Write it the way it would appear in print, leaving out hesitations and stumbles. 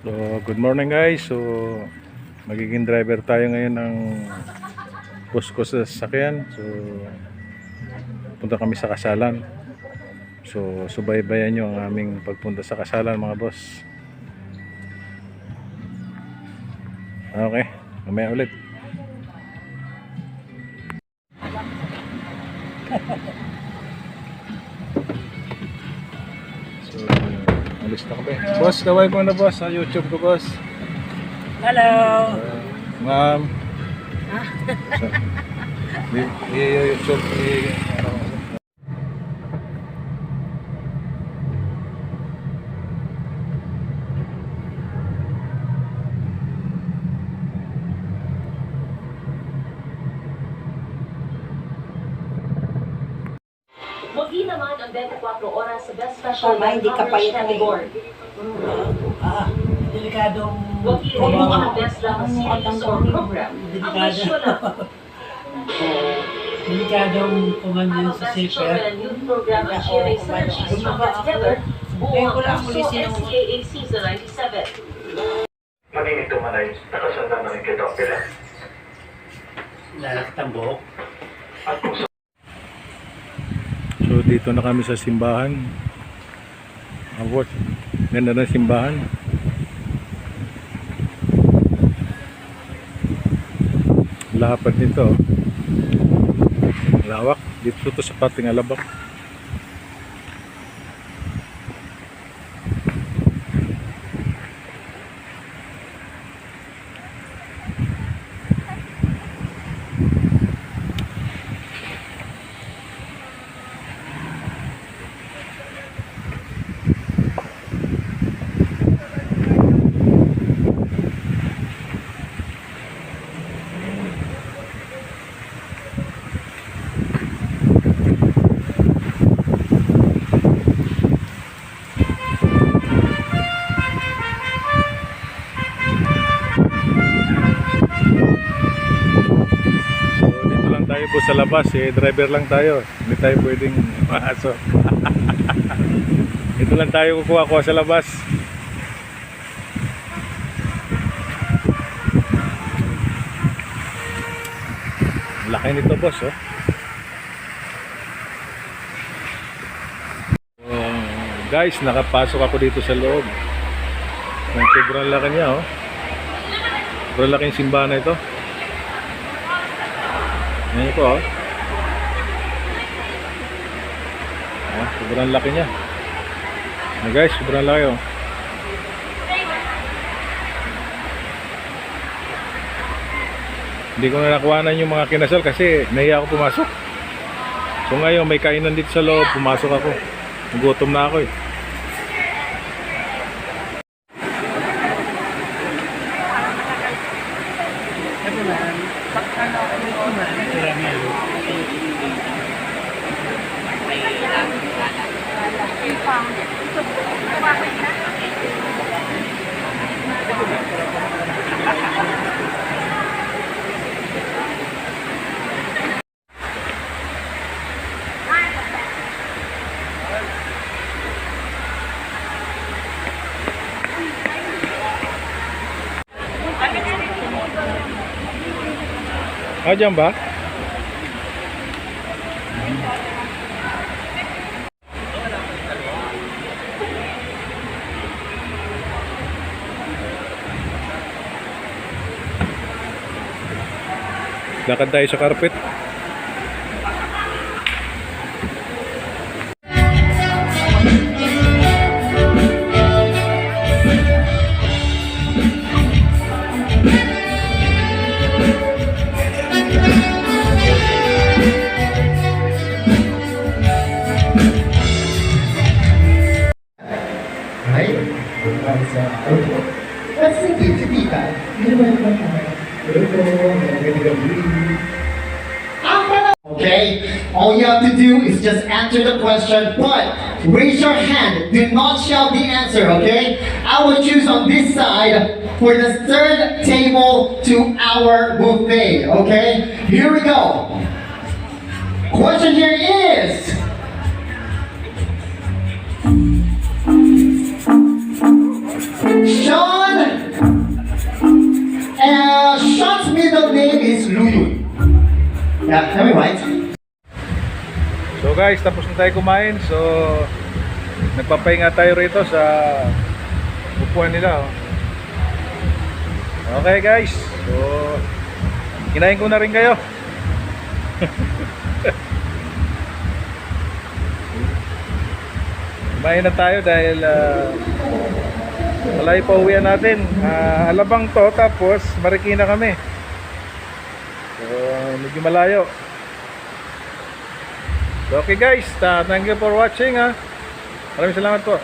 So, good morning guys. So, magiging driver tayo ngayon ng bus ko sa sasakyan. So, punta kami sa kasalan. So, subaybayan nyo ang aming pagpunta sa kasalan mga boss. Okay, mamaya ulit. So, alis na kami. Boss, kaway mo na boss sa YouTube ko boss. Hello. Ma'am. YouTube Muli naman ang 24 oras sa Best Special Hindi ka pa yun Board. Delikadong Wakili mo ang Best Drama Series or Program. Ang issue lang. delikadong Ang kumanda sa Best safer. Children and Youth Program ang GMA Synergy Stronger Together o ang ASO SCAAC sa 97. Maging ito man ay nakasundan na rin kay Dr. Lang. Tambok. At kung So dito na kami sa simbahan. Abot. Ganda ng simbahan. Lapad nito. Lawak. Dito to sa pating Alabak. Tayo po sa labas, driver lang tayo. Hindi tayo pwedeng maasok. Ito lang tayo kukuha sa labas. Laki nito boss, oh. Guys, nakapasok ako dito sa loob. Sobrang laki niya, oh. Sobrang laking simbahan na ito. Ayan po, oh. Sobrang laki niya. Guys, sobrang laki, oh. Hindi ko na nakuhanan yung mga kinasal kasi nahiya ako pumasok. So ngayon may kainan dito sa loob, pumasok ako. Gutom na ako, eh. Dyan ba? Lakad tayo sa carpet. Okay, all you have to do is just answer the question, but raise your hand, do not shout the answer, okay? I will choose on this side for the third table to our buffet, okay? Here we go. Question here is, Sean Yeah, am I right? So guys, tapos na tayo kumain. So nagpapahinga tayo rito sa upuan nila. Okay guys. So kinain ko na rin kayo. Kumain na tayo dahil malayo pa uwian natin. Alabang to, tapos Marikina kami. So medyo malayo. So okay guys, thank you for watching ha. Maraming salamat po.